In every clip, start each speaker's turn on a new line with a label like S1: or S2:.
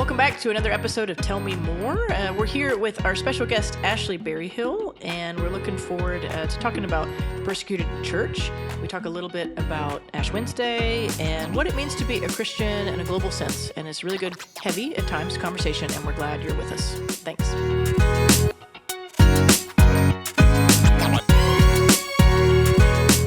S1: welcome back to another episode of Tell Me More. We're here with our special guest, Ashley Berryhill, and we're looking forward to talking about the persecuted church. We talk a little bit about Ash Wednesday and what it means to be a Christian in a global sense. And it's really good, heavy at times conversation, and we're glad you're with us. Thanks.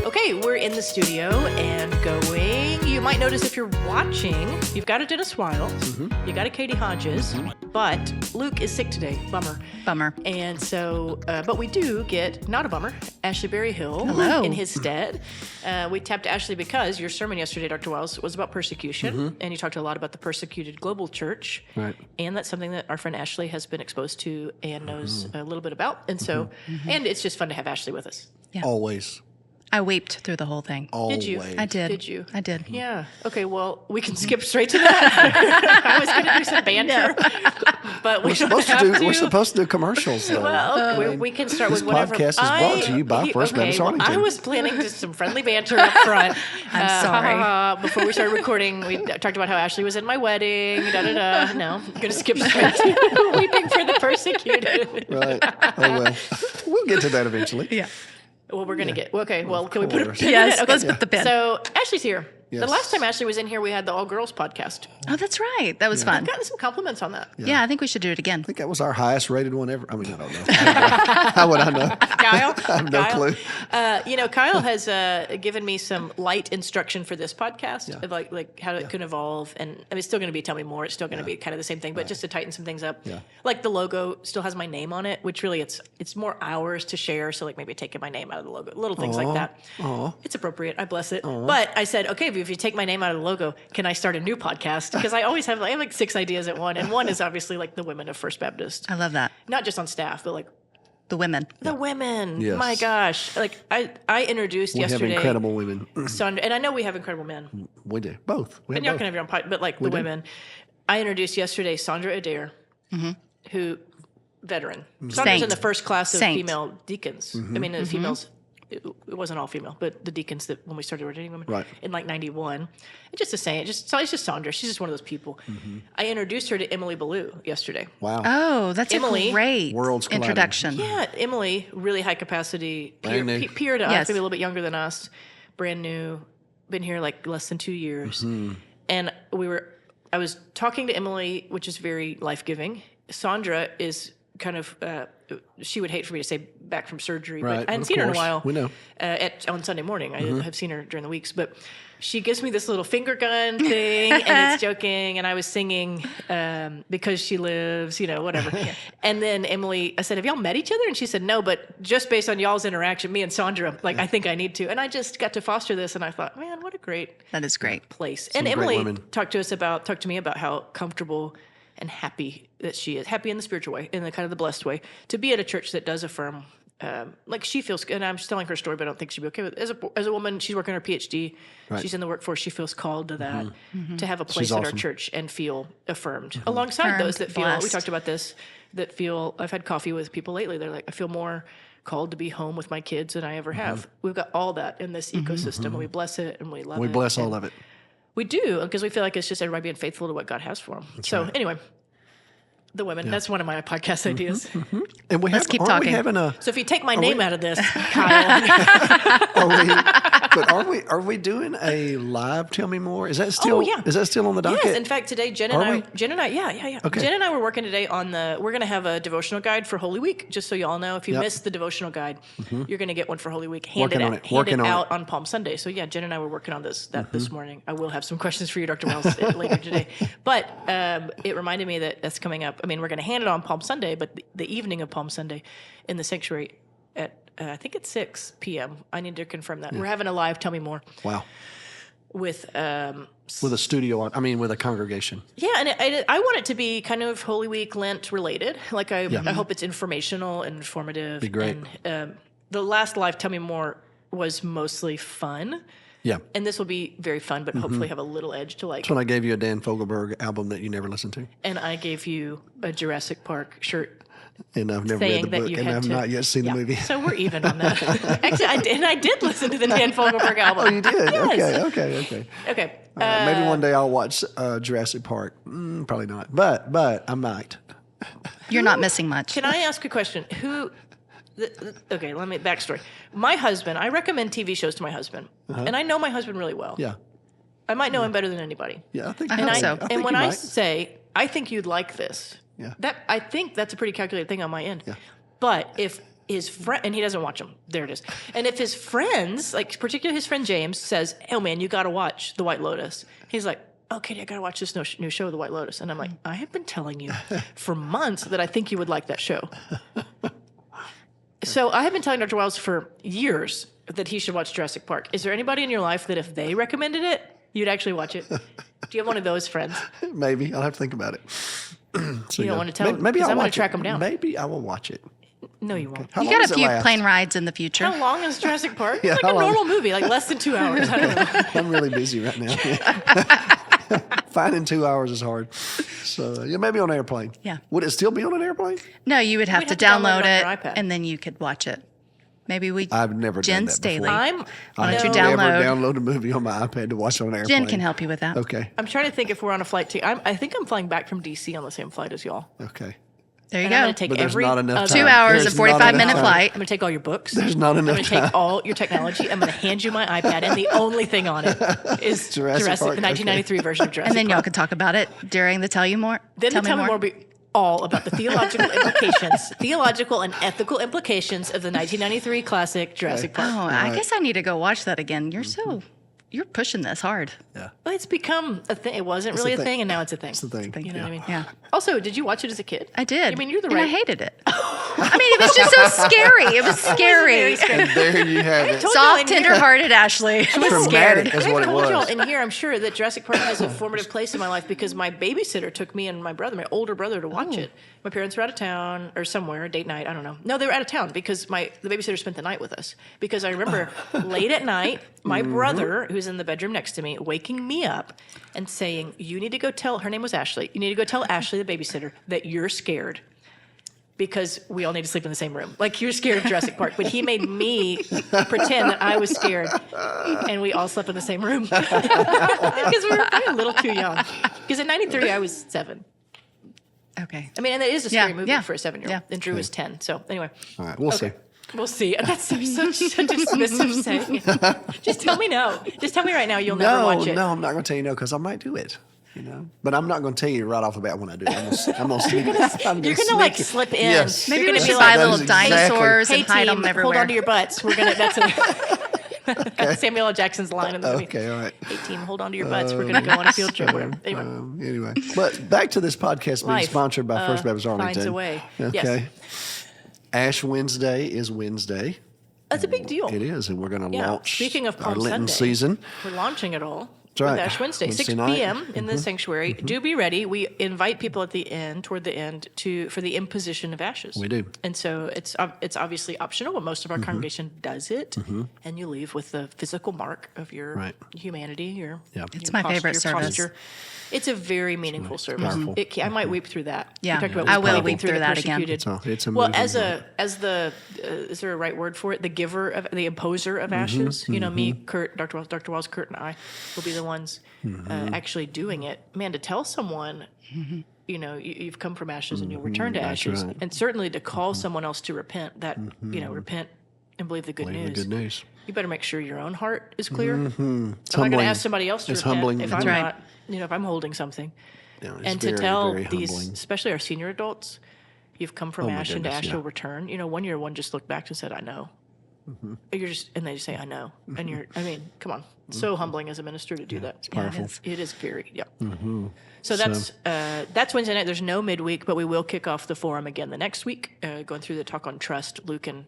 S1: Okay, we're in the studio and going. You might notice if you're watching, you've got a Dennis Wiles, you got a Katy Hodges, but Luke is sick today. Bummer. And so, but we do get, not a bummer, Ashley Berryhill in his stead. We tapped Ashley because your sermon yesterday, Dr. Wiles, was about persecution, and you talked a lot about the persecuted global church.
S2: Right.
S1: And that's something that our friend Ashley has been exposed to and knows a little bit about. And so, and it's just fun to have Ashley with us.
S3: Yeah.
S2: Always.
S3: I weeped through the whole thing.
S1: Did you?
S3: I did.
S1: Did you?
S3: I did.
S1: Yeah. Okay, well, we can skip straight to that. I was going to do some banter, but
S2: We're supposed to do commercials, though.
S1: Well, we can start with whatever.
S2: This podcast is brought to you by First Baptist Arlington.
S1: I was planning just some friendly banter up front.
S3: I'm sorry.
S1: Before we started recording, we talked about how Ashley was in my wedding. No, I'm going to skip straight to weeping for the persecuted.
S2: Right. Oh, well. We'll get to that eventually.
S3: Yeah.
S1: Well, we're going to get... Okay, well, can we put a pin in
S3: Yes,
S1: it? Okay.
S3: let's put the pin.
S1: So, Ashley's here.
S2: Yes.
S1: The last time Ashley was in here, we had the All-Girls podcast.
S3: Oh, that's right. That was fun.
S1: I've gotten some compliments on that.
S3: Yeah, I think we should do it again.
S2: I think that was our highest rated one ever. I mean, I don't know. How would I know?
S1: Kyle?
S2: I have no clue.
S1: Kyle has given me some light instruction for this podcast, of like how it could evolve. And I mean, it's still going to be Tell Me More. It's still going to be kind of the same thing, but just to tighten some things up.
S2: Yeah.
S1: Like the logo still has my name on it, which really it's more hours to share. So like maybe taking my name out of the logo, little things like that. It's appropriate. I bless it. But I said, okay, if you take my name out of the logo, can I start a new podcast? Because I have like 6 ideas at one. And one is obviously like the women of First Baptist.
S3: I love that.
S1: Not just on staff, but like
S3: The women.
S1: the women.
S2: Yes.
S1: My gosh. Like I introduced
S2: We
S1: yesterday.
S2: have incredible women.
S1: Sandra, and I know we have incredible men.
S2: We do. Both. We
S1: And
S2: have
S1: y'all can
S2: both.
S1: have your own podcast, but like the women. I introduced yesterday Sandra Adair, who, veteran. Sandra's
S3: Saint.
S1: in the first class of
S3: Saint.
S1: female deacons. I mean, the females, it wasn't all female, but the deacons that when we started ordaining women
S2: Right.
S1: in like 91. And just to say it, it's just Sandra. She's just one of those people. I introduced her to Emily Ballou yesterday.
S2: Wow.
S3: Oh, that's
S1: Emily.
S3: a great
S2: Worlds colliding.
S3: introduction.
S1: Yeah, Emily, really high capacity,
S2: Brand new.
S1: peer to us,
S3: Yes.
S1: maybe a little bit younger than us, brand new, been here like less than 2 years. And I was talking to Emily, which is very life-giving. Sandra is kind of, she would hate for me to say back from surgery,
S2: Right,
S1: but I hadn't
S2: of
S1: seen her in a
S2: course.
S1: while.
S2: We know.
S1: On Sunday morning. I have seen her during the weeks, but she gives me this little finger gun thing, and it's joking, and I was singing Because She Lives, whatever. And then Emily, I said, have y'all met each other? And she said, no, but just based on y'all's interaction, me and Sandra, I think I need to. And I just got to foster this, and I thought, man, what a great
S3: That is great.
S1: place. And
S2: great
S1: Emily
S2: women.
S1: talked to me about how comfortable and happy that she is, happy in the spiritual way, in the kind of the blessed way, to be at a church that does affirm, like she feels, and I'm just telling her story, but I don't think she'd be okay with it. As a woman, she's working her PhD, she's in the workforce, she feels called to that, to have a place in our
S2: awesome.
S1: church and feel affirmed, alongside those that feel, we
S3: blessed.
S1: talked about this, that feel, I've had coffee with people lately, they're like, I feel more called to be home with my kids than I ever have. We've got all that in this ecosystem, and we bless it, and we love it.
S2: We bless all of it.
S1: We do, because we feel like it's just everybody being faithful to what God has for them. Anyway, the women, that's one of my podcast ideas.
S2: And
S3: Let's keep
S2: aren't
S3: talking.
S2: We having a,
S1: So if you take my name out of this, Kyle.
S2: are we doing a live Tell Me More? Is that still Is that still on the docket?
S1: Yes, in fact, today Jen and
S2: Are
S1: I, yeah.
S2: Okay.
S1: Jen and I were working today on we're going to have a devotional guide for Holy Week, just so y'all know. If you missed the devotional guide, you're going to get one for Holy Week, handed out on Palm Sunday. So yeah, Jen and I were working on this morning. I will have some questions for you, Dr. Wiles, later today. But it reminded me that that's coming up. I mean, we're going to hand it on Palm Sunday, but the evening of Palm Sunday in the sanctuary at, I think it's 6 p.m. I need to confirm that. We're having a live Tell Me More.
S2: Wow.
S1: With
S2: a studio, with a congregation.
S1: Yeah, and I want it to be kind of Holy Week, Lent related. Like I hope it's informational and informative.
S2: Be great.
S1: And the last live Tell Me More was mostly fun.
S2: Yeah.
S1: And this will be very fun, but hopefully have a little edge to like.
S2: That's when I gave you a Dan Fogelberg album that you never listened to.
S1: And I gave you a Jurassic Park shirt
S2: And I've never read the book, and I've not yet seen the movie.
S1: So we're even on that. Actually, I did listen to the Dan Fogelberg album.
S2: Oh, you did?
S1: Yes.
S2: Okay. Maybe one day I'll watch Jurassic Park. Probably not, but I might.
S3: You're not missing much.
S1: Can I ask a question? Okay, let me backstory. My husband, I recommend TV shows to my husband, and I know my husband really well.
S2: Yeah.
S1: I might know him better than anybody.
S2: Yeah, I think
S3: so.
S1: And when I say, I think you'd like this,
S2: yeah.
S1: I think that's a pretty calculated thing on my end.
S2: Yeah.
S1: But if his friend, and he doesn't watch them, there it is. And if his friends, like particularly his friend James, says, "Oh man, you got to watch The White Lotus," he's like, "Okay, I got to watch this new show, The White Lotus." And I'm like, "I have been telling you for months that I think you would like that show." So I have been telling Dr. Wiles for years that he should watch Jurassic Park. Is there anybody in your life that if they recommended it, you'd actually watch it? Do you have one of those friends?
S2: Maybe. I'll have to think about it.
S1: You don't want to tell him? Maybe I'm going to track him down.
S2: Maybe I will watch it.
S1: No, you won't.
S3: You got a few plane rides in the future.
S1: How long is Jurassic Park? It's like a normal movie, like less than 2 hours. I don't know.
S2: I'm really busy right now. Finding 2 hours is hard. So, maybe on an airplane.
S3: Yeah.
S2: Would it still be on an airplane?
S3: No, you would have to download it, and then you could watch it. Maybe
S2: I've never done that
S3: Staley.
S2: before. I've never download a movie on my iPad to watch on an airplane.
S3: Jen can help you with that.
S2: Okay.
S1: I'm trying to think if we're on a flight. I think I'm flying back from D.C. on the same flight as y'all.
S2: Okay.
S3: There you
S1: And
S3: go.
S1: I'm going to take
S2: But there's
S1: every
S2: not enough time.
S3: 2 hours,
S2: There's
S3: a 45-minute
S2: time.
S3: flight.
S1: I'm going to take all your books.
S2: There's not enough
S1: I'm going to take all your technology. I'm going to hand you my iPad, and the only thing on it is
S2: Jurassic Park,
S1: the 1993 version of Jurassic
S3: And then y'all
S1: Park.
S3: can talk about it during the Tell You More.
S1: Then the Tell Me More will be all about the theological and ethical implications of the 1993 classic Jurassic Park.
S3: Oh, I guess I need to go watch that again. You're pushing this hard.
S2: Yeah.
S1: Well, it's become a thing. It wasn't really a thing, and now it's a thing.
S2: It's a thing.
S1: You know what I mean?
S3: Yeah.
S1: Also, did you watch it as a kid?
S3: I did.
S1: I mean, you're the
S3: and
S1: right.
S3: I hated it. I mean, it was just so scary. It was scary.
S2: And there you have it.
S3: Soft, tender-hearted Ashley. I was scared.
S2: Traumatic is what it
S1: told y'all
S2: was.
S1: in here, I'm sure that Jurassic Park has a formative place in my life because my babysitter took me and my older brother, to watch it. My parents were out of town or somewhere, date night, I don't know. No, they were out of town because the babysitter spent the night with us. Because I remember late at night, my brother, who's in the bedroom next to me, waking me up and saying, "You need to go tell," her name was Ashley, "you need to go tell Ashley, the babysitter, that you're scared. Because we all need to sleep in the same room. Like, you're scared of Jurassic Park." But he made me pretend that I was scared. And we all slept in the same room. Because we were probably a little too young. Because in 93, I was 7.
S3: Okay.
S1: I mean, and it is a scary movie
S3: yeah.
S1: for a 7-year-old.
S3: Yeah.
S1: And Drew was 10. So, anyway.
S2: All right, we'll see.
S1: We'll see. And that's such a dismissive saying. Just tell me no. Just tell me right now you'll never watch it.
S2: No, I'm not going to tell you no because I might do it. But I'm not going to tell you right off the bat when I do it. I'm going to sneak it.
S1: You're going to like slip in.
S2: Yes.
S3: Maybe
S1: You're
S3: we
S1: gonna
S3: should
S1: be
S3: buy
S1: like,
S3: little dinosaurs
S1: "Hey
S3: and hide
S1: team,
S3: them everywhere.
S1: hold on to your butts. We're going to, that's Samuel L. Jackson's line in the movie.
S2: Okay, all right.
S1: "Hey team, hold on to your butts. We're going to go on a field trip." Whatever.
S2: Anyway, but back to this podcast being
S1: Life,
S2: sponsored by First Baptist Arlington.
S1: finds a way.
S2: Okay.
S1: Yes.
S2: Ash Wednesday is Wednesday.
S1: That's a big deal.
S2: It is, and we're going to launch
S1: Speaking of
S2: our
S1: Palm
S2: Lenten
S1: Sunday,
S2: season.
S1: we're launching it all.
S2: right.
S1: With Ash Wednesday,
S2: Wednesday
S1: 6
S2: night.
S1: p.m. in the sanctuary. Do be ready. We invite people at the end, toward the end, for the imposition of ashes.
S2: We do.
S1: And so it's obviously optional, but most of our congregation does it. And you leave with the physical mark of your humanity. Your
S3: It's my favorite service.
S1: Posture. It's a very meaningful service.
S2: powerful.
S1: I might weep through that.
S3: Yeah.
S1: You talked about
S3: I will
S1: weeping
S3: weep through
S1: the
S3: that again.
S1: persecuted.
S2: It's a
S1: Well,
S2: moving
S1: as the is there a right word for it? The giver of the imposer of ashes. Me, Kurt, Dr. Wiles, Kurt, and I will be the ones actually doing it. Man, to tell someone, you've come from ashes and you'll return to ashes,
S2: right.
S1: and certainly to call someone else to repent. That repent and believe the good
S2: Believe
S1: news.
S2: the good news.
S1: You better make sure your own heart is clear.
S2: It's
S1: I'm not
S2: humbling.
S1: going to ask somebody else to
S2: It's
S1: repent
S2: humbling.
S1: if
S2: That's
S1: I'm
S3: right.
S1: not, if I'm holding something.
S2: Yeah, it's
S1: And
S2: very,
S1: to tell
S2: very
S1: these,
S2: humbling.
S1: especially our senior adults, you've come from
S2: Oh, my
S1: ash into
S2: goodness,
S1: ash,
S2: yeah.
S1: you'll return. One year one just looked back and said, "I know." And they just say, "I know," and come on, it's so humbling as a minister to do that. It's
S2: powerful.
S1: It is very, So that's Wednesday night. There's no midweek, but we will kick off the forum again the next week, going through the talk on trust. Luke and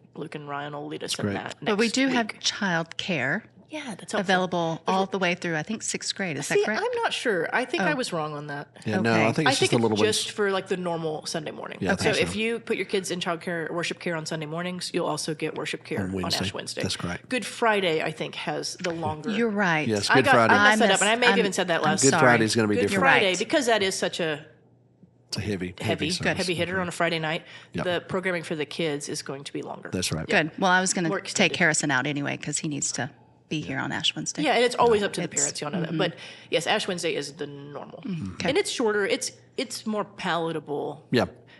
S1: Ryan will lead us in
S2: great.
S1: that.
S3: But we
S1: next
S3: do
S1: week.
S3: have child care
S1: Yeah, that's helpful.
S3: available all the way through, I think, 6th grade. Is that
S1: See,
S3: correct?
S1: I'm not sure. I think I was wrong on that.
S2: Yeah, no,
S3: Okay.
S2: I think
S1: I
S2: it's
S1: think
S2: just the little
S1: it's
S2: ones.
S1: just for like the normal Sunday morning.
S2: Yeah, I
S1: So
S2: think so.
S1: if you put your kids in child care or worship care on Sunday mornings, you'll also get worship care on
S2: Wednesday.
S1: Ash Wednesday.
S2: That's correct.
S1: Good Friday, I think, has the longer.
S3: You're right.
S2: Yes,
S1: I
S2: Good Friday.
S1: messed that up,
S3: missed-
S1: and I may have even said that last.
S2: Good
S3: sorry.
S2: Friday is going to be
S1: Good
S2: different.
S1: Friday,
S3: right.
S1: because that is such a
S2: It's a heavy
S1: hitter on a Friday night.
S2: Yep.
S1: The programming for the kids is going to be longer.
S2: That's right.
S3: Good. Well, I was going to take Harrison out anyway because he needs to be here on Ash Wednesday.
S1: Yeah, and it's always up to the parents. Y'all know that. But yes, Ash Wednesday is the normal.
S3: Okay.
S1: And it's shorter. It's more palatable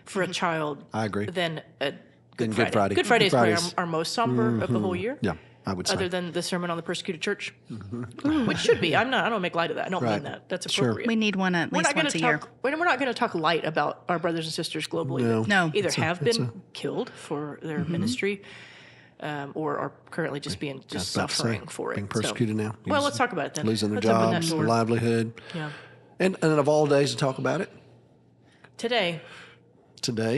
S1: for a child.
S2: I agree.
S1: Than a Good
S2: Friday.
S1: Good Friday is probably our most somber of the whole year.
S2: Yeah, I would say.
S1: Other than the sermon on the persecuted church, which should be. I don't make light of that. I don't mean that. That's appropriate.
S3: We need one at least once a year.
S1: We're not going to talk light about our brothers and sisters globally that either have been killed for their ministry or are currently just suffering for it.
S2: Being persecuted now.
S1: Well, let's talk about it then.
S2: Losing their jobs, their livelihood.
S1: Yeah.
S2: And of all days to talk about it,
S1: Today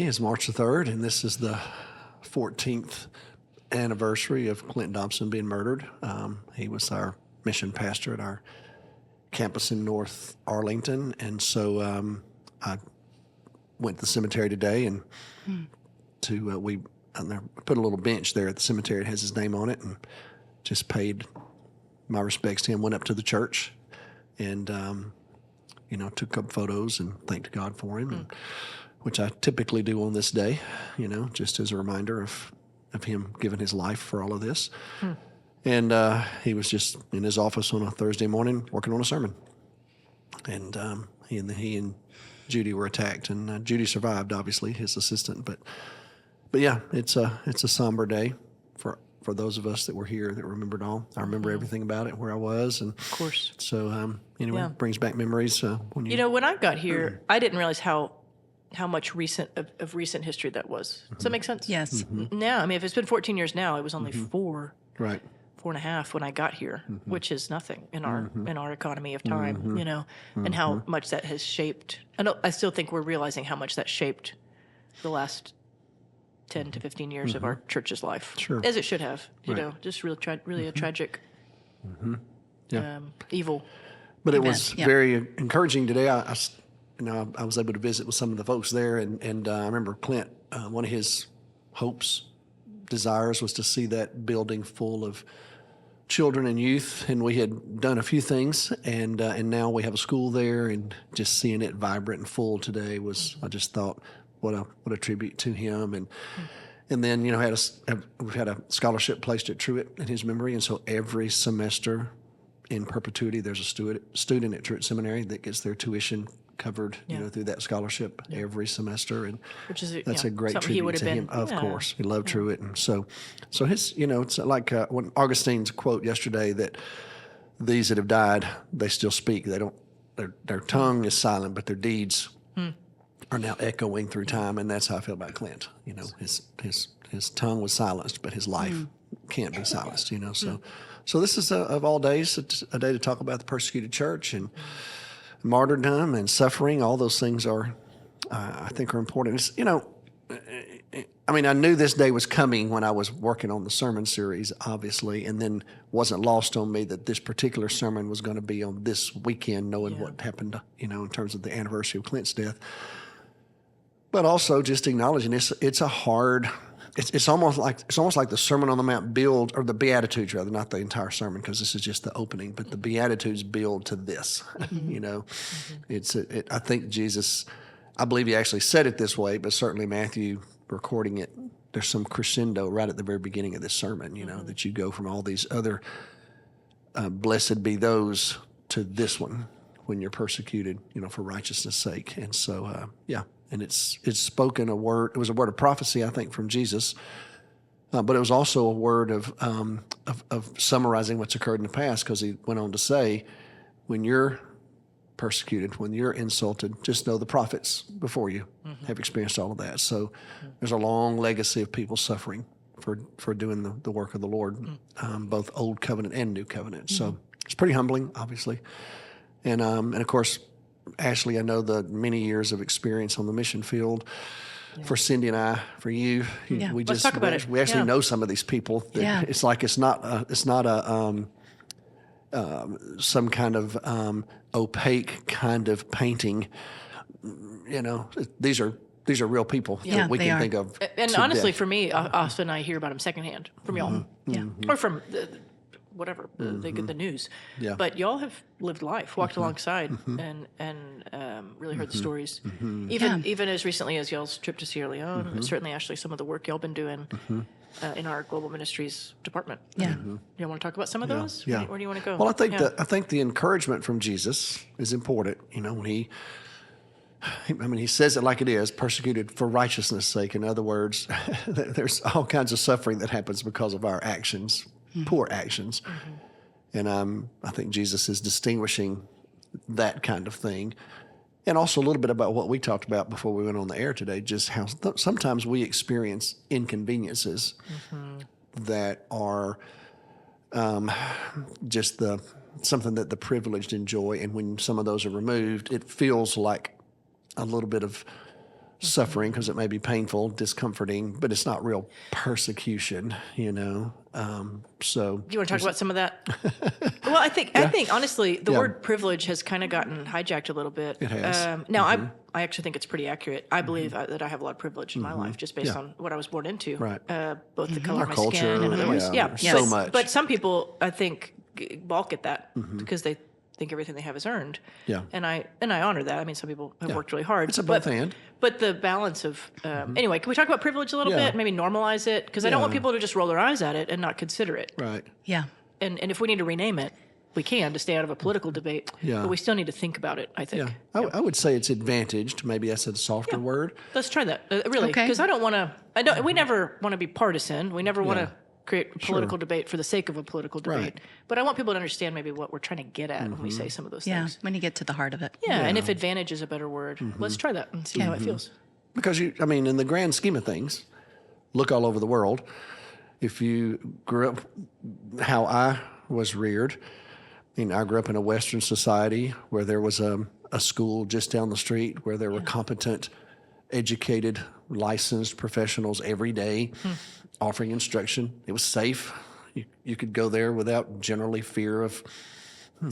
S2: is March the 3rd, and this is the 14th anniversary of Clint Dobson being murdered. He was our mission pastor at our campus in North Arlington, and so I went to the cemetery today and we put a little bench there at the cemetery. It has his name on it, and just paid my respects to him. Went up to the church, and took up photos and thanked God for him, and, which I typically do on this day, just as a reminder of him giving his life for all of this. And he was just in his office on a Thursday morning working on a sermon. And he and Judy were attacked, and Judy survived, obviously, his assistant. But yeah, it's a somber day for those of us that were here that remembered all. I remember everything about it, where I was, and
S1: of course.
S2: So it brings back memories. When
S1: I got here, I didn't realize how much recent history that was. Does that make sense?
S3: Yes.
S1: Now, I mean, if it's been 14 years now, it was only 4 and a half when I got here, which is nothing in our economy of time, and how much that has shaped. I still think we're realizing how much that shaped the last 10 to 15 years of our church's life, as it should have. Just really a tragic, evil.
S2: But it was very encouraging today. I was able to visit with some of the folks there, and I remember Clint. One of his hopes, desires, was to see that building full of children and youth, and we had done a few things, and now we have a school there, and just seeing it vibrant and full today was, I just thought, what a tribute to him, and then we've had a scholarship placed at Truett in his memory, and so every semester in perpetuity there's a student at Truett Seminary that gets their tuition covered, through that scholarship every semester, and
S1: which is
S2: that's a great tribute to him. Of course, he loved Truett, and so his, it's like when Augustine's quote yesterday that these that have died, they still speak. They don't. Their tongue is silent, but their deeds are now echoing through time, and that's how I feel about Clint. His tongue was silenced, but his life can't be silenced. So this is of all days a day to talk about the persecuted church and martyrdom and suffering. All those things are, I think, are important. I knew this day was coming when I was working on the sermon series, obviously, and then wasn't lost on me that this particular sermon was going to be on this weekend, knowing what happened, in terms of the anniversary of Clint's death. But also just acknowledging it's a hard. It's almost like the Sermon on the Mount build, or the Beatitudes rather, not the entire sermon, because this is just the opening. But the Beatitudes build to this. I think Jesus, I believe he actually said it this way, but certainly Matthew recording it, there's some crescendo right at the very beginning of this sermon. That you go from all these other blessed be those to this one when you're persecuted, for righteousness' sake. And so, and it's spoken a word. It was a word of prophecy, I think, from Jesus, but it was also a word of summarizing what's occurred in the past, because he went on to say, when you're persecuted, when you're insulted, just know the prophets before you have experienced all of that. So there's a long legacy of people suffering for doing the work of the Lord, both Old Covenant and New Covenant. So it's pretty humbling, obviously, and of course, Ashley, I know the many years of experience on the mission field. For Cindy and I, for you, we
S1: Let's talk about it.
S2: We actually know some of these people. It's like it's not some kind of opaque kind of painting. These are real people that we can think of.
S1: And honestly, for me, often I hear about them secondhand from y'all, or from whatever, the news.
S2: Yeah.
S1: But y'all have lived life, walked alongside, and really heard the stories. Even as recently as y'all's trip to Sierra Leone, certainly, Ashley, some of the work y'all been doing in our global ministries department.
S3: Yeah.
S1: You want to talk about some of those?
S2: Yeah.
S1: Where do you want to go?
S2: Well, I think the encouragement from Jesus is important. When he says it like it is, persecuted for righteousness' sake. In other words, there's all kinds of suffering that happens because of our actions, poor actions. And I think Jesus is distinguishing that kind of thing. And also a little bit about what we talked about before we went on the air today, just how sometimes we experience inconveniences that are just something that the privileged enjoy. And when some of those are removed, it feels like a little bit of suffering because it may be painful, discomforting, but it's not real persecution, So,
S1: do you want to talk about some of that? Well, I think honestly, the word privilege has kind of gotten hijacked a little bit.
S2: It has.
S1: Now, I actually think it's pretty accurate. I believe that I have a lot of privilege in my life just based on what I was born into,
S2: right?
S1: Both the color
S2: Our
S1: of my
S2: culture,
S1: skin and otherwise.
S2: So much.
S1: But some people, I think, balk at that because they think everything they have is earned.
S2: Yeah.
S1: And I honor that. I mean, some people have worked really hard.
S2: It's a both and.
S1: But the balance of anyway, can we talk about privilege a little bit? Maybe normalize it, because I don't want people to just roll their eyes at it and not consider it.
S2: Right.
S3: Yeah.
S1: And if we need to rename it, we can to stay out of a political debate.
S2: Yeah.
S1: But we still need to think about it, I think.
S2: Yeah. I would say it's advantaged. Maybe that's a softer word.
S1: Let's try that. Really,
S3: Okay.
S1: because I don't want to. We never want to be partisan. We never want to create a political debate for the sake of a political debate.
S2: Right.
S1: But I want people to understand maybe what we're trying to get at when we say some of those
S3: Yeah.
S1: things.
S3: When you get to the heart of it.
S1: Yeah, and if advantage is a better word, let's try that and see how it feels.
S2: Because in the grand scheme of things, look all over the world. If you grew up how I was reared, I grew up in a Western society where there was a school just down the street where there were competent, educated, licensed professionals every day offering instruction. It was safe. You could go there without generally fear of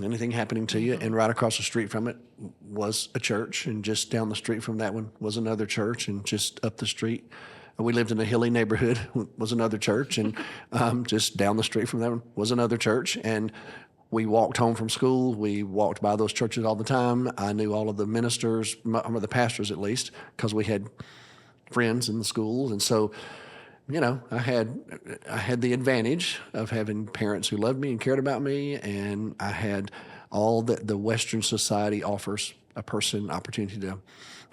S2: anything happening to you. And right across the street from it was a church, and just down the street from that one was another church, and just up the street, we lived in a hilly neighborhood, was another church, and just down the street from that one was another church. And we walked home from school. We walked by those churches all the time. I knew all of the ministers, or the pastors at least, because we had friends in the schools. And so, I had the advantage of having parents who loved me and cared about me, and I had all that the Western society offers a person opportunity to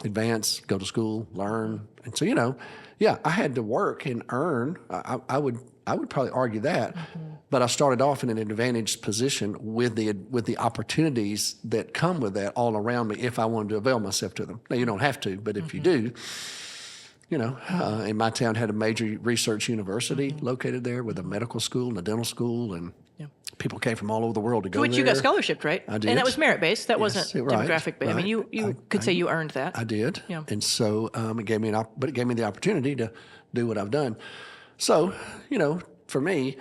S2: advance, go to school, learn. And so, I had to work and earn. I would probably argue that, but I started off in an advantaged position with the opportunities that come with that all around me if I wanted to avail myself to them. Now, you don't have to, but if you do, in my town had a major research university located there with a medical school and a dental school, and people came from all over the world to go there.
S1: Which you got scholarshiped, right?
S2: I did.
S1: And that was merit-based. That wasn't
S2: right,
S1: demographic-based. I mean, you could say you earned that.
S2: I did.
S1: Yeah.
S2: And so it gave me the opportunity to do what I've done. So, for me,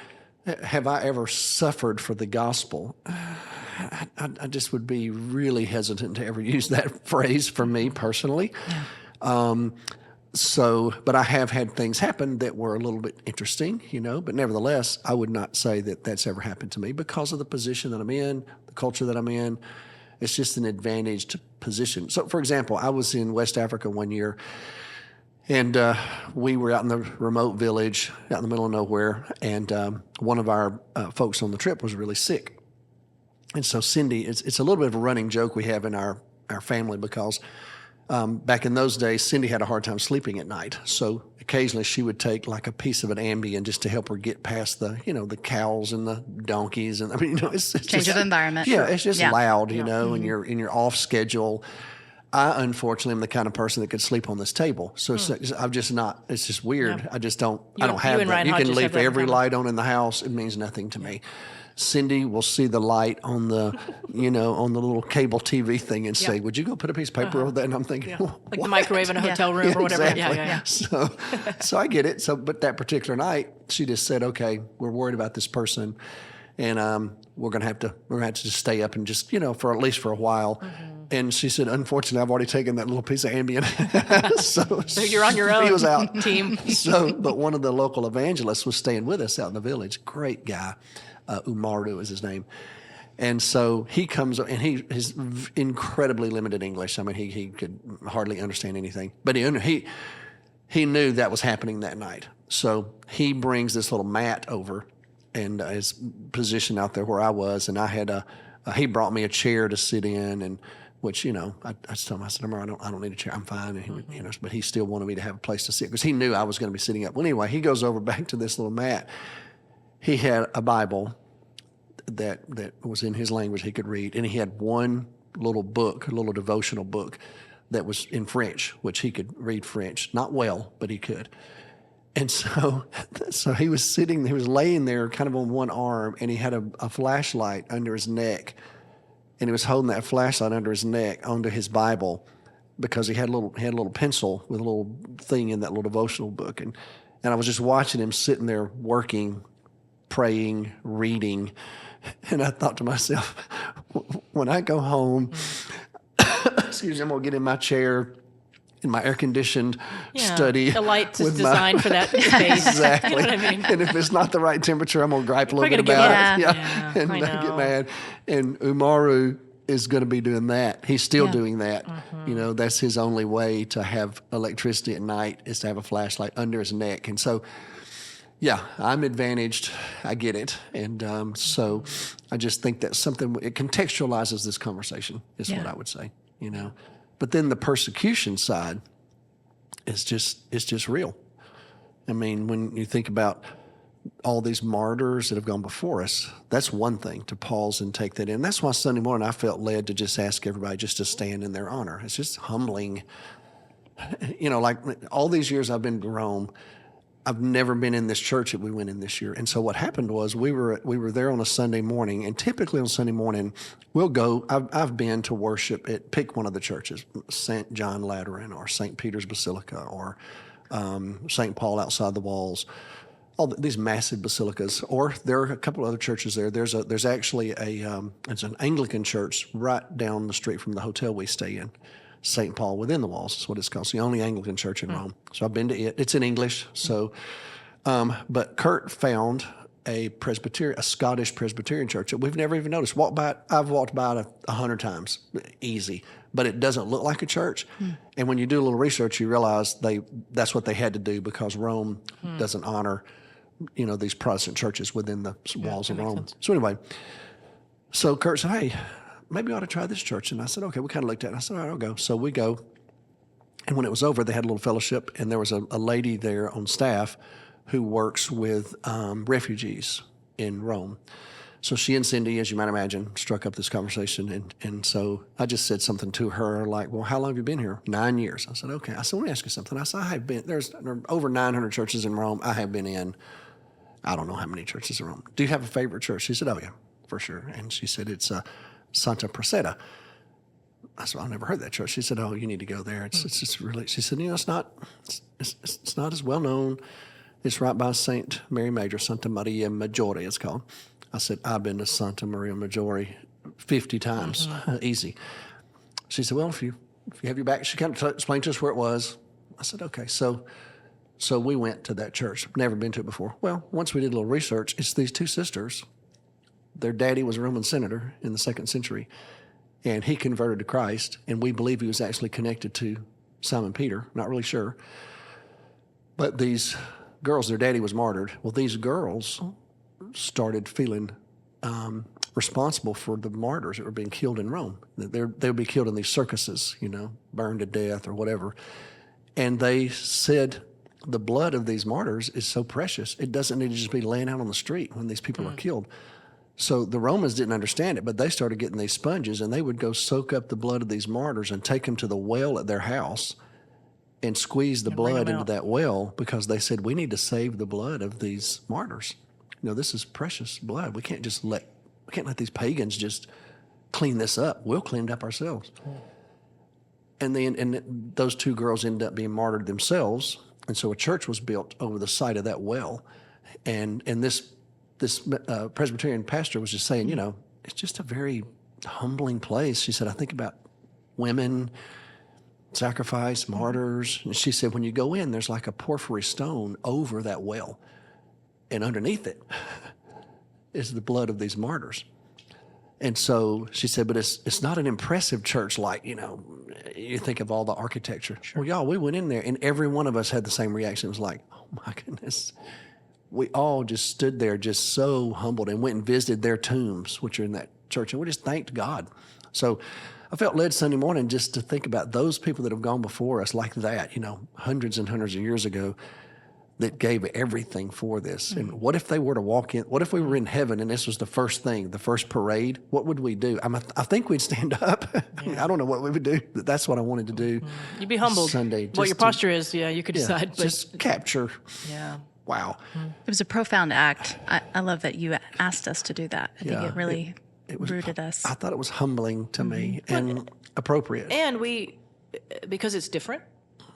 S2: have I ever suffered for the gospel? I just would be really hesitant to ever use that phrase for me personally. Yeah. But I have had things happen that were a little bit interesting, but nevertheless, I would not say that that's ever happened to me because of the position that I'm in, the culture that I'm in. It's just an advantaged position. So, for example, I was in West Africa one year, and we were out in the remote village, out in the middle of nowhere, and one of our folks on the trip was really sick. And so Cindy, it's a little bit of a running joke we have in our family because back in those days, Cindy had a hard time sleeping at night. So occasionally she would take like a piece of an Ambien just to help her get past the cows and the donkeys. And it's
S3: Change
S2: just,
S3: of environment.
S2: Yeah, it's just loud, and you're off schedule. I unfortunately am the kind of person that could sleep on this table. So I'm just not. It's just weird. I just don't. I don't have that. You can leave every light on in the house. It means nothing to me. Cindy will see the light on the, on the little cable TV thing and say, "Would you go put a piece of paper over that?" And I'm thinking,
S1: like the microwave in a hotel room or whatever.
S2: Exactly.
S1: Yeah.
S2: So I get it. So, but that particular night, she just said, "Okay, we're worried about this person, and we're gonna have to just stay up and just for at least for a while." And she said, unfortunately, I've already taken that little piece of Ambien. so
S1: you're on your own.
S2: He was out.
S1: Team.
S2: But one of the local evangelists was staying with us out in the village. Great guy. Umaru is his name. And so he comes up, and he's incredibly limited English. I mean, he could hardly understand anything. But he knew that was happening that night. So he brings this little mat over and is positioned out there where I was. And I had he brought me a chair to sit in, and which, I told him, I said, I don't need a chair. I'm fine. And he would, but he still wanted me to have a place to sit because he knew I was going to be sitting up. Well, anyway, he goes over back to this little mat. He had a Bible that was in his language he could read, and he had one little book, a little devotional book that was in French, which he could read French. Not well, but he could. And so he was laying there kind of on one arm, and he had a flashlight under his neck, and he was holding that flashlight under his neck onto his Bible because he had a little pencil with a little thing in that little devotional book. And I was just watching him sitting there working, praying, reading. And I thought to myself, when I go home, excuse me, I'm going to get in my chair in my air-conditioned study.
S1: The light is designed for that space.
S2: Exactly.
S1: You know what I mean?
S2: And if it's not the right temperature, I'm going to gripe a little bit about it. And I get mad. And Umaru is going to be doing that. He's still doing that. Mm-hmm. That's his only way to have electricity at night is to have a flashlight under his neck. And so, I'm advantaged. I get it. And so I just think that's something, it contextualizes this conversation is what I would say, But then the persecution side is just real. I mean, when you think about all these martyrs that have gone before us, that's one thing to pause and take that in. That's why Sunday morning I felt led to just ask everybody just to stand in their honor. It's just humbling. Like all these years I've been to Rome, I've never been in this church that we went in this year. And so what happened was we were there on a Sunday morning, and typically on Sunday morning we'll go. I've been to worship at pick one of the churches, St. John Lateran or St. Peter's Basilica or St. Paul outside the walls. All these massive basilicas, or there are a couple other churches there. There's actually it's an Anglican church right down the street from the hotel we stay in. St. Paul within the walls is what it's called. It's the only Anglican church in Rome. So I've been to it. It's in English. So, but Kurt found a Scottish Presbyterian church that we've never even noticed. I've walked by it 100 times, easy, but it doesn't look like a church. And when you do a little research, you realize that's what they had to do because Rome doesn't honor, these Protestant churches within the walls of Rome. So anyway, so Kurt said, hey, maybe I ought to try this church. And I said, okay, we kind of looked at it. And I said, all right, I'll go. So we go. And when it was over, they had a little fellowship, and there was a lady there on staff who works with refugees in Rome. So she and Cindy, as you might imagine, struck up this conversation. And so I just said something to her like, well, how long have you been here? 9 years. I said, okay. I said, let me ask you something. I said, there are over 900 churches in Rome. I have been in, I don't know how many churches in Rome. Do you have a favorite church? She said, oh, yeah, for sure. And she said, it's Santa Proceda. I said, I've never heard that church. She said, oh, you need to go there. It's just really, she said, it's not as well known. It's right by St. Mary Major, Santa Maria Maggiore it's called. I said, I've been to Santa Maria Maggiore 50 times, easy. She said, well, if you have your back, she kind of explained to us where it was. I said, okay. So we went to that church. Never been to it before. Well, once we did a little research, it's these two sisters. Their daddy was a Roman senator in the 2nd century, and he converted to Christ, and we believe he was actually connected to Simon Peter, not really sure. But these girls, their daddy was martyred. Well, these girls started feeling responsible for the martyrs that were being killed in Rome. They would be killed in these circuses, burned to death or whatever. And they said the blood of these martyrs is so precious, it doesn't need to just be laying out on the street when these people are killed. So the Romans didn't understand it, but they started getting these sponges, and they would go soak up the blood of these martyrs and take them to the well at their house and squeeze the blood into that well because they said, we need to save the blood of these martyrs. This is precious blood. We can't let these pagans just clean this up. We'll clean it up ourselves. And those two girls ended up being martyred themselves, and so a church was built over the site of that well. And this Presbyterian pastor was just saying, it's just a very humbling place. She said, I think about women, sacrifice, martyrs. And she said, when you go in, there's like a porphyry stone over that well. And underneath it is the blood of these martyrs. And so she said, but it's not an impressive church like, you think of all the architecture. Sure. Well, y'all, we went in there and every one of us had the same reaction. It was like, oh my goodness. We all just stood there just so humbled and went and visited their tombs, which are in that church. And we just thanked God. So I felt led Sunday morning just to think about those people that have gone before us like that, hundreds and hundreds of years ago, that gave everything for this. And what if they were to walk in? What if we were in heaven and this was the first thing, the first parade? What would we do? I think we'd stand up. Yeah. I don't know what we would do, but that's what I wanted to do.
S1: You'd be humbled.
S2: Sunday.
S1: What your posture is, you could decide. But
S2: just capture.
S1: Yeah.
S2: Wow.
S3: It was a profound act. I love that you asked us to do that. I think it really rooted us.
S2: I thought it was humbling to me and appropriate.
S1: And because it's different,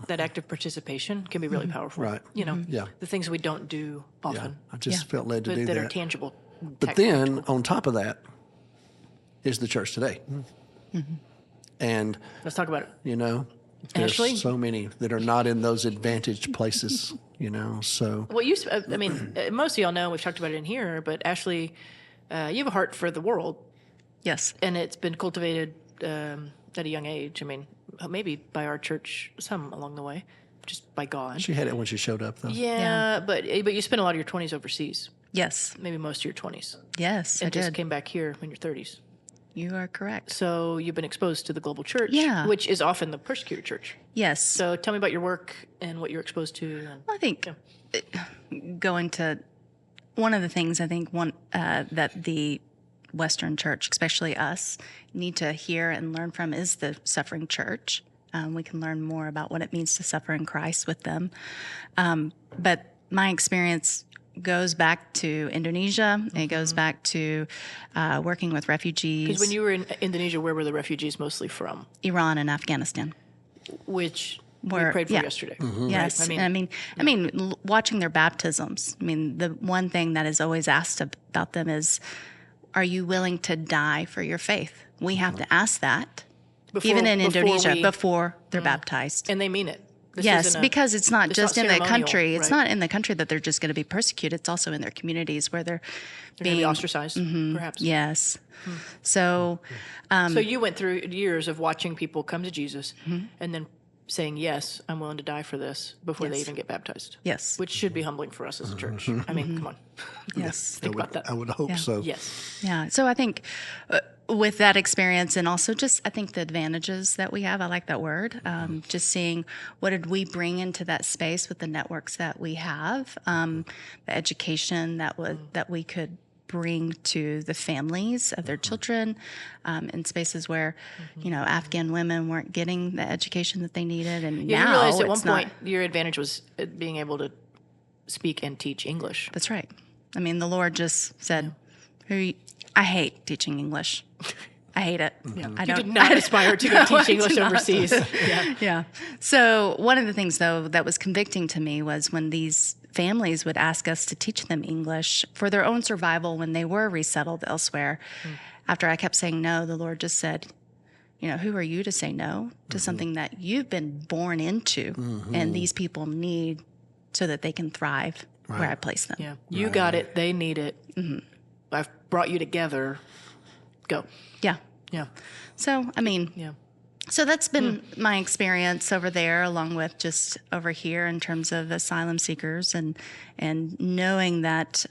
S1: that active participation can be really powerful.
S2: Right.
S1: The things we don't do often.
S2: Yeah. I just felt led to do
S1: that. That are tangible.
S2: But then on top of that is the church today. Mm-hmm. And
S1: let's talk about it.
S2: There's
S1: Ashley?
S2: So many that are not in those advantaged places, so.
S1: Well, most of y'all know, we've talked about it in here, but Ashley, you have a heart for the world.
S3: Yes.
S1: And it's been cultivated at a young age. Maybe by our church, some along the way, just by God.
S2: She had it when she showed up, though.
S1: Yeah. But you spent a lot of your 20s overseas.
S3: Yes.
S1: Maybe most of your 20s.
S3: Yes,
S1: and
S3: I did.
S1: just came back here in your 30s.
S3: You are correct.
S1: So you've been exposed to the global church, which is often the persecuted church.
S3: Yes.
S1: So tell me about your work and what you're exposed to.
S3: I think going to one of the things that the Western church, especially us, need to hear and learn from is the suffering church. We can learn more about what it means to suffer in Christ with them. But my experience goes back to Indonesia. Mm-hmm. It goes back to working with refugees.
S1: Because when you were in Indonesia, where were the refugees mostly from?
S3: Iran and Afghanistan.
S1: Which we prayed for yesterday.
S3: Mm-hmm. Yes. Right? Watching their baptisms. The one thing that is always asked about them is, are you willing to die for your faith? We have to ask that, even in Indonesia, before they're baptized.
S1: And they mean it.
S3: Yes, because it's not just in the country.
S1: Right?
S3: It's not in the country that they're just going to be persecuted. It's also in their communities where they're being
S1: ostracized, perhaps.
S3: Yes. So
S1: you went through years of watching people come to Jesus and then saying, yes, I'm willing to die for this before they even get baptized.
S3: Yes.
S1: Which should be humbling for us as a church. Come on.
S3: Yes.
S1: Think about that.
S2: I would hope so.
S1: Yes.
S3: Yeah. So I think with that experience and also I think the advantages that we have, I like that word, just seeing what did we bring into that space with the networks that we have, the education that we could bring to the families of their children in spaces where, Afghan women weren't getting the education that they needed. And now
S1: you realized at one point your advantage was being able to speak and teach English.
S3: That's right. The Lord just said, I hate teaching English. I hate it. Yeah.
S1: You did not aspire to go teach English overseas.
S3: Yeah. So one of the things, though, that was convicting to me was when these families would ask us to teach them English for their own survival when they were resettled elsewhere. After I kept saying no, the Lord just said, who are you to say no to something that you've been born into and these people need so that they can thrive where I place them.
S1: Yeah. You got it. They need it. I've brought you together. Go.
S3: Yeah.
S1: Yeah.
S3: So, so that's been my experience over there, along with just over here in terms of asylum seekers and knowing that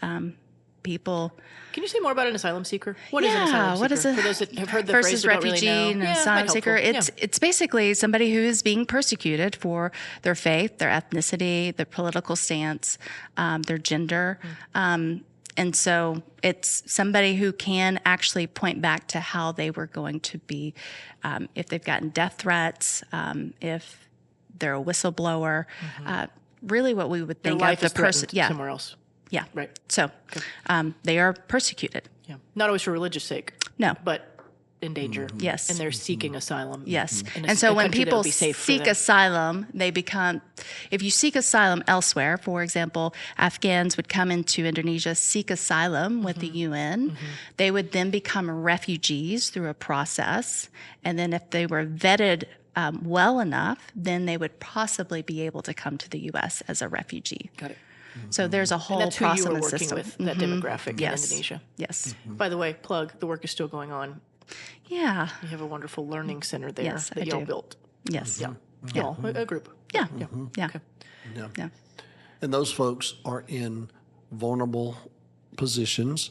S3: people.
S1: Can you say more about an asylum seeker? What is an asylum seeker?
S3: What is it?
S1: For those that have heard the
S3: versus
S1: phrase but don't
S3: refugee
S1: really know.
S3: and asylum seeker. It's basically somebody who is being persecuted for their faith, their ethnicity, their political stance, their gender. And so it's somebody who can actually point back to how they were going to be, if they've gotten death threats, if they're a whistleblower, really what we would think
S1: Their life
S3: of the person.
S1: Yeah. Somewhere else.
S3: Yeah.
S1: Right.
S3: So they are persecuted.
S1: Yeah. Not always for religious sake.
S3: No.
S1: But in danger.
S3: Yes.
S1: And they're seeking asylum.
S3: Yes.
S1: in
S3: And so
S1: a
S3: when
S1: country that
S3: people
S1: would be safe for
S3: seek
S1: them.
S3: asylum, if you seek asylum elsewhere, for example, Afghans would come into Indonesia, seek asylum with the UN. They would then become refugees through a process. And then if they were vetted well enough, then they would possibly be able to come to the U.S. as a refugee.
S1: Got it.
S3: So there's a whole
S1: And that's who
S3: process
S1: you were
S3: and
S1: working
S3: system.
S1: with, that demographic
S3: Yes.
S1: in Indonesia.
S3: Yes.
S1: By the way, plug, the work is still going on.
S3: Yeah.
S1: You have a wonderful learning center there
S3: Yes,
S1: that
S3: I
S1: y'all
S3: do.
S1: built.
S3: Yes.
S1: Yeah. Y'all, a group.
S3: Yeah.
S1: Yeah.
S3: Yeah.
S1: Okay.
S2: Yeah.
S3: Yeah.
S2: And those folks are in vulnerable positions.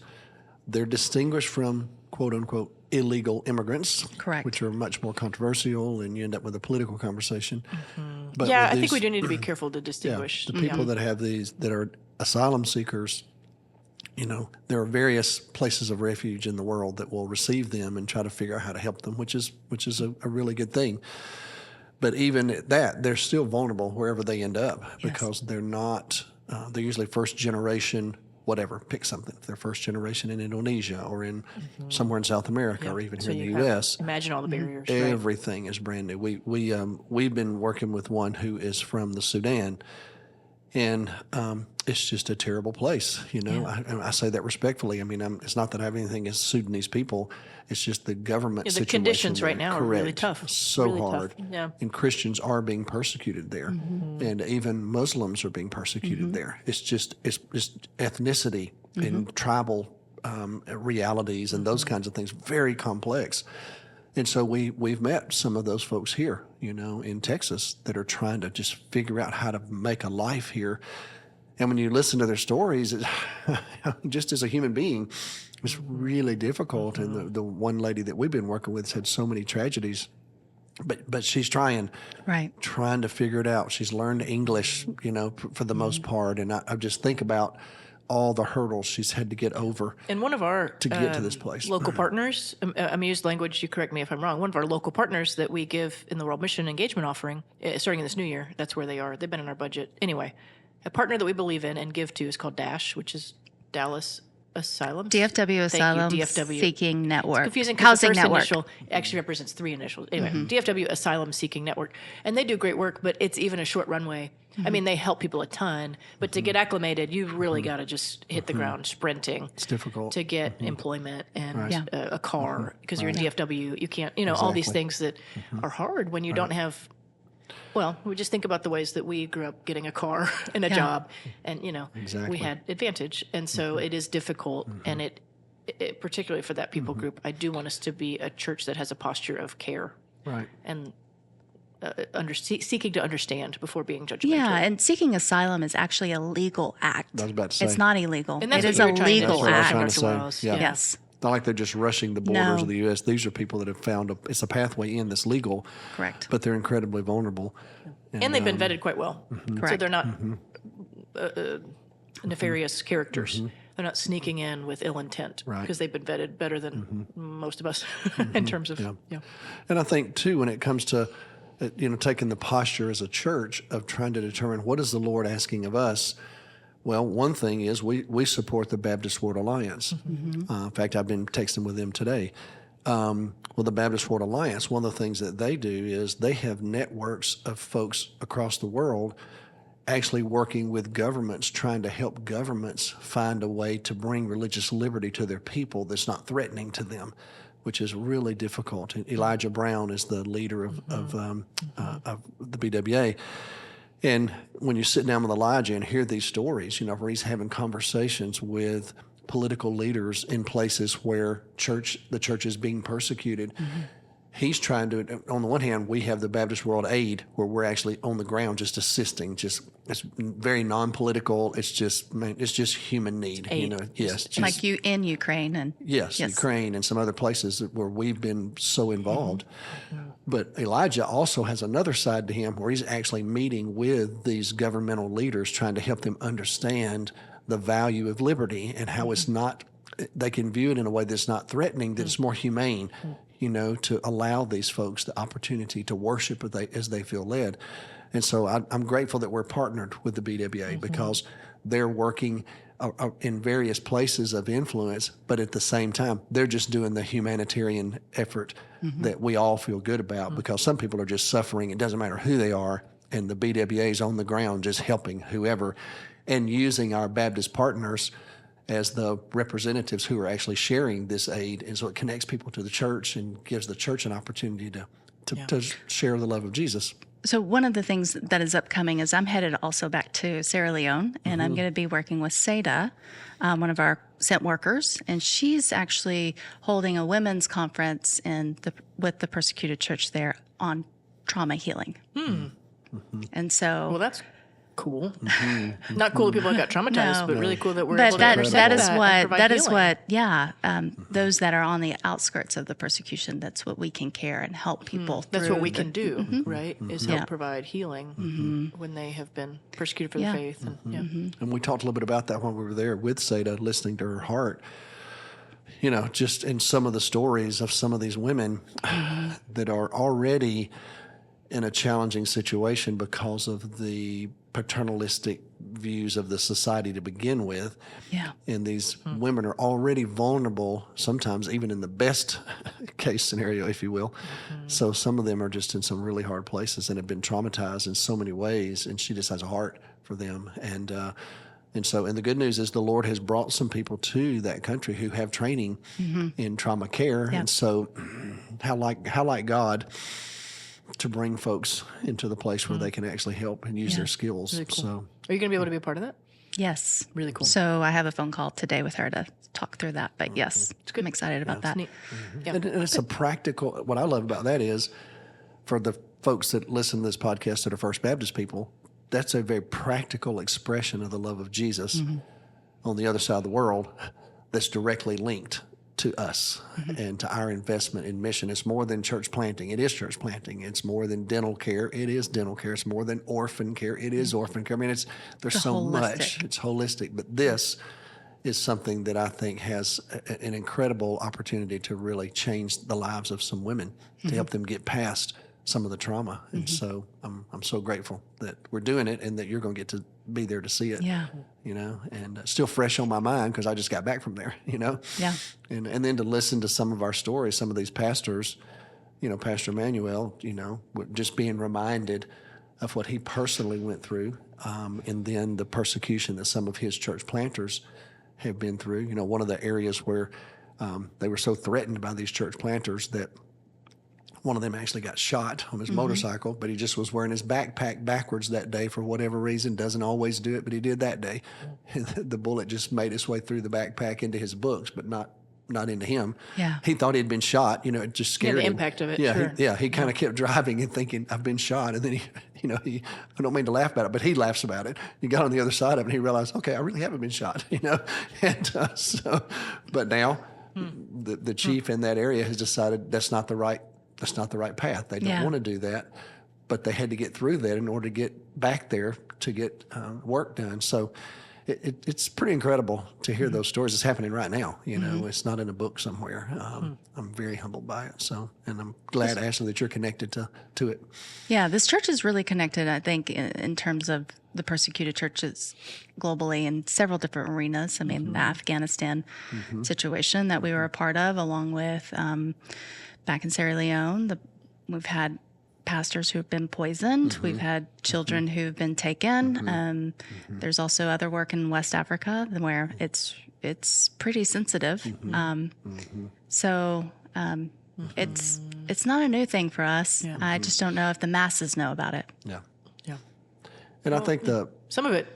S2: They're distinguished from quote unquote illegal immigrants,
S3: Correct.
S2: which are much more controversial, and you end up with a political conversation. But
S1: Yeah,
S2: with
S1: I think we
S2: these-
S1: do need to be careful to
S2: Yeah,
S1: distinguish.
S2: the people that have these, that are asylum seekers, there are various places of refuge in the world that will receive them and try to figure out how to help them, which is a really good thing. But even at that, they're still vulnerable wherever they end up because they're not. They're usually first generation, whatever. Pick something. If they're first generation in Indonesia or in somewhere in South America or even
S1: So
S2: here in
S1: you
S2: the
S1: have-
S2: U.S.
S1: Imagine all the barriers. Right?
S2: Everything is brand new. We've been working with one who is from the Sudan, and it's just a terrible place. I say that respectfully. I mean, it's not that I have anything against Sudanese people. It's just the government
S1: The
S2: situation
S1: conditions
S2: there.
S1: right now are really tough.
S2: So
S1: Really tough.
S2: hard.
S1: Yeah.
S2: And Christians are being persecuted there, and even Muslims are being persecuted there. It's just ethnicity and tribal realities and those kinds of things. Very complex. And so we've met some of those folks here, in Texas that are trying to just figure out how to make a life here. And when you listen to their stories, just as a human being, it's really difficult. And the one lady that we've been working with has had so many tragedies, but she's trying to figure it out. She's learned English, for the most part. And I just think about all the hurdles she's had to get over
S1: And one of our
S2: to get to this place.
S1: local partners, I'm going to use language, you correct me if I'm wrong, one of our local partners that we give in the World Mission Engagement Offering, starting in this new year, that's where they are. They've been in our budget. Anyway, a partner that we believe in and give to is called DASH, which is Dallas Asylum.
S3: DFW Asylum
S1: DFW.
S3: Seeking Network.
S1: Confusing because the
S3: Housing
S1: first
S3: Network.
S1: initial actually represents three initials. Anyway, DFW Asylum Seeking Network. And they do great work, but it's even a short runway. I mean, they help people a ton, but to get acclimated, you've really got to just hit the ground sprinting.
S2: It's difficult.
S1: To get employment and
S3: Yeah.
S1: a car because you're in DFW. You can't, all these things that are hard when you don't have. Well, we just think about the ways that we grew up getting a car and a job, and we had advantage, and so it is difficult, and it particularly for that people group. I do want us to be a church that has a posture of care,
S2: Right.
S1: and seeking to understand before being judgmental.
S3: Yeah, and seeking asylum is actually a legal act.
S2: I was about to say.
S3: It's not illegal.
S1: And that's
S3: It
S1: what
S3: is
S1: you
S3: a
S1: were trying to-
S3: legal
S1: that's what I was
S3: act.
S1: trying
S2: to say.
S1: Wiles.
S2: Yeah.
S3: Yes,
S2: It's not like they're just rushing the borders
S3: No.
S2: of the U.S. These are people that have found it's a pathway in that's legal,
S3: correct.
S2: but they're incredibly vulnerable.
S1: And they've been vetted quite well, so
S3: Correct.
S1: they're not nefarious characters. They're not sneaking in with ill intent
S2: Right.
S1: because they've been vetted better than most of us in terms of
S2: And I think too, when it comes to taking the posture as a church of trying to determine what is the Lord asking of us. Well, one thing is we support the Baptist World Alliance. In fact, I've been texting with them today. Well, the Baptist World Alliance, one of the things that they do is they have networks of folks across the world actually working with governments, trying to help governments find a way to bring religious liberty to their people that's not threatening to them, which is really difficult. And Elijah Brown is the leader of the BWA. And when you sit down with Elijah and hear these stories, where he's having conversations with political leaders in places where the church is being persecuted, he's trying to, on the one hand, we have the Baptist World Aid where we're actually on the ground just assisting, it's very non-political. It's just human need,
S1: Aid.
S2: Yes. just-
S3: Like you in Ukraine and
S2: Yes, Ukraine and some other places where we've been so involved. But Elijah also has another side to him where he's actually meeting with these governmental leaders trying to help them understand the value of liberty and how it's not, they can view it in a way that's not threatening, that it's more humane, to allow these folks the opportunity to worship as they feel led. And so I'm grateful that we're partnered with the BWA because they're working in various places of influence, but at the same time, they're just doing the humanitarian effort that we all feel good about, because some people are just suffering. It doesn't matter who they are, and the BWA is on the ground just helping whoever, and using our Baptist partners as the representatives who are actually sharing this aid. And so it connects people to the church and gives the church an opportunity to share the love of Jesus.
S3: So one of the things that is upcoming is I'm headed also back to Sierra Leone, and I'm going to be working with Seda, one of our sent workers, and she's actually holding a women's conference with the persecuted church there on trauma healing. And so,
S1: well, that's cool. Not cool that people got traumatized, but really cool that we're able to
S3: that is what those that are on the outskirts of the persecution, that's what we can care and help people
S1: That's
S3: through.
S1: what we can do, right? Is help provide healing when they have been persecuted for their faith. And,
S2: And we talked a little bit about that when we were there with Seda, listening to her heart. You know, just in some of the stories of some of these women that are already in a challenging situation because of the paternalistic views of the society to begin with.
S3: Yeah.
S2: And these women are already vulnerable, sometimes even in the best case scenario, if you will. So some of them are just in some really hard places and have been traumatized in so many ways, and she just has a heart for them. And the good news is the Lord has brought some people to that country who have training in trauma care.
S3: Yeah.
S2: And so how like God to bring folks into the place where they can actually help and use their skills.
S1: Really cool.
S2: So,
S1: are you going to be able to be a part of that?
S3: Yes.
S1: Really cool.
S3: So I have a phone call today with her to talk through that. But yes, I'm excited about that.
S1: Neat. Yeah.
S2: and it's a practical, what I love about that is for the folks that listen to this podcast that are First Baptist people, that's a very practical expression of the love of Jesus on the other side of the world that's directly linked to us and to our investment in mission. It's more than church planting. It is church planting. It's more than dental care. It is dental care. It's more than orphan care. It is orphan care. I mean, there's so
S3: holistic.
S2: much. It's holistic. But this is something that I think has an incredible opportunity to really change the lives of some women, to help them get past some of the trauma. And so I'm so grateful that we're doing it and that you're going to get to be there to see it.
S3: Yeah.
S2: You know, and still fresh on my mind because I just got back from there, you know.
S3: Yeah.
S2: And then to listen to some of our stories, some of these pastors, you know, Pastor Emmanuel, you know, just being reminded of what he personally went through, and then the persecution that some of his church planters have been through. You know, one of the areas where they were so threatened by these church planters that one of them actually got shot on his motorcycle, but he just was wearing his backpack backwards that day for whatever reason. Doesn't always do it, but he did that day. And the bullet just made its way through the backpack into his books, but not into him.
S3: Yeah.
S2: He thought he'd been shot. You know, it just scared
S1: the
S2: him.
S1: impact of it.
S2: Yeah,
S1: Sure.
S2: He kind of kept driving and thinking, I've been shot. And then I don't mean to laugh about it, but he laughs about it. He got on the other side of it and he realized, okay, I really haven't been shot, you know. And but now the chief in that area has decided that's not the right path. They don't want to do that, but they had to get through that in order to get back there to get work done. So it's pretty incredible to hear those stories. It's happening right now. You know, it's not in a book somewhere. I'm very humbled by it. So, and I'm glad, Ashley, that you're connected to it.
S3: Yeah, this church is really connected, I think, in terms of the persecuted churches globally in several different arenas. I mean, the Afghanistan situation that we were a part of, along with back in Sierra Leone, we've had pastors who have been poisoned. We've had children who've been taken. There's also other work in West Africa where it's pretty sensitive. So it's not a new thing for us.
S1: Yeah.
S3: I just don't know if the masses know about it.
S2: Yeah.
S1: Yeah.
S2: And I think
S1: some of it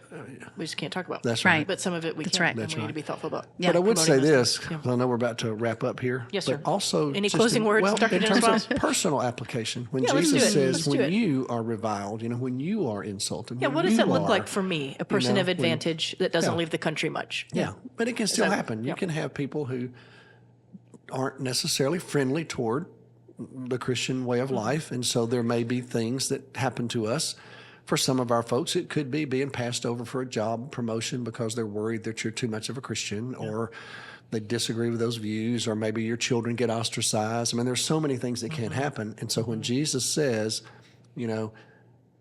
S1: we just can't talk about.
S2: That's
S3: right.
S2: right.
S1: But some of it we
S3: That's
S1: can.
S3: right.
S1: And we need to be thoughtful about.
S3: Yeah.
S2: But I would say
S1: promoting
S2: this,
S1: those things.
S2: 'cause I know we're about to wrap up here.
S1: Yes,
S2: but
S1: sir.
S2: also,
S1: Any
S2: just
S1: closing words, Dr.
S2: in
S1: Dennis
S2: terms of
S1: Ross?
S2: personal application, when
S1: Yeah, let's
S2: Jesus
S1: do it.
S2: says,
S1: Let's do
S2: when
S1: it.
S2: you are reviled, you know, when you are insulted,
S1: Yeah,
S2: when
S1: what does
S2: you
S1: that look
S2: are-
S1: like for me, a person
S2: know,
S1: of advantage that doesn't leave the country much?
S2: Yeah, but it can still
S1: that-
S2: happen. You
S1: yeah.
S2: can have people who aren't necessarily friendly toward the Christian way of life, and so there may be things that happen to us. For some of our folks, it could be being passed over for a job promotion because they're worried that you're too much of a Christian, or they disagree with those views, or maybe your children get ostracized. I mean, there's so many things that can happen. And so when Jesus says, you know,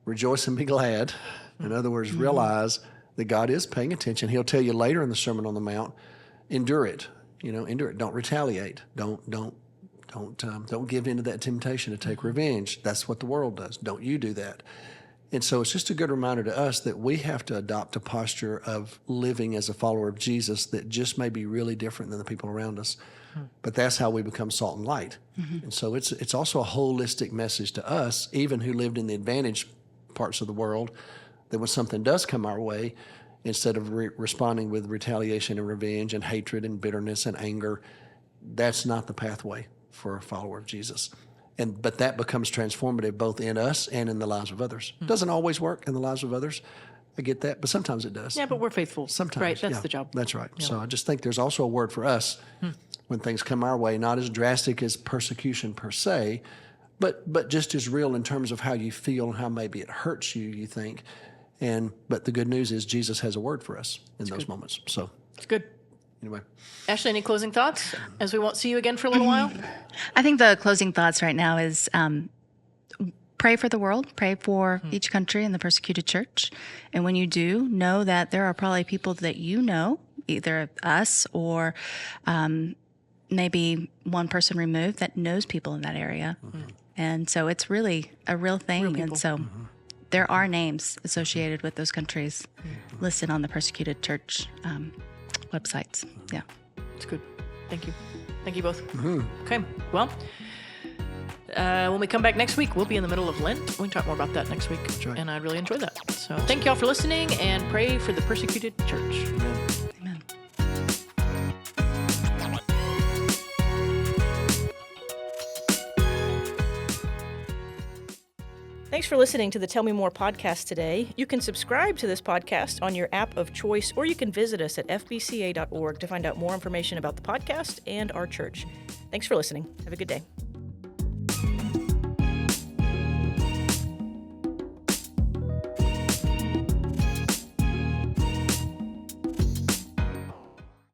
S2: rejoice and be glad, in other words, realize that God is paying attention. He'll tell you later in the Sermon on the Mount, endure it. Endure it. Don't retaliate. Don't give in to that temptation to take revenge. That's what the world does. Don't you do that. And so it's just a good reminder to us that we have to adopt a posture of living as a follower of Jesus that just may be really different than the people around us. But that's how we become salt and light. And so it's also a holistic message to us, even who lived in the advantaged parts of the world, that when something does come our way, instead of responding with retaliation and revenge and hatred and bitterness and anger, that's not the pathway for a follower of Jesus. But that becomes transformative both in us and in the lives of others. It doesn't always work in the lives of others. I get that, but sometimes it does.
S1: Yeah, but we're faithful.
S2: Sometimes.
S1: Right, that's the job.
S2: That's right. Yeah. So I just think there's also a word for us when things come our way, not as drastic as persecution per se, but just as real in terms of how you feel and how maybe it hurts you think. But the good news is Jesus has a word for us in those moments. So
S1: it's good.
S2: Anyway.
S1: Ashley, any closing thoughts as we won't see you again for a little while?
S3: I think the closing thoughts right now is pray for the world, pray for each country and the persecuted church. And when you do, know that there are probably people that you know, either us or maybe one person removed that knows people in that area. And so it's really a real thing. And so there are names associated with those countries listed on the persecuted church websites. Yeah.
S1: It's good. Thank you. Thank you both. Okay. Well, when we come back next week, we'll be in the middle of Lent. We can talk more about that next week.
S2: That's right.
S1: And I'd really enjoy that. So thank you all for listening, and pray for the persecuted church.
S2: Amen.
S3: Amen.
S1: Thanks for listening to the Tell Me More podcast today. You can subscribe to this podcast on your app of choice, or you can visit us at fbca.org to find out more information about the podcast and our church. Thanks for listening. Have a good day.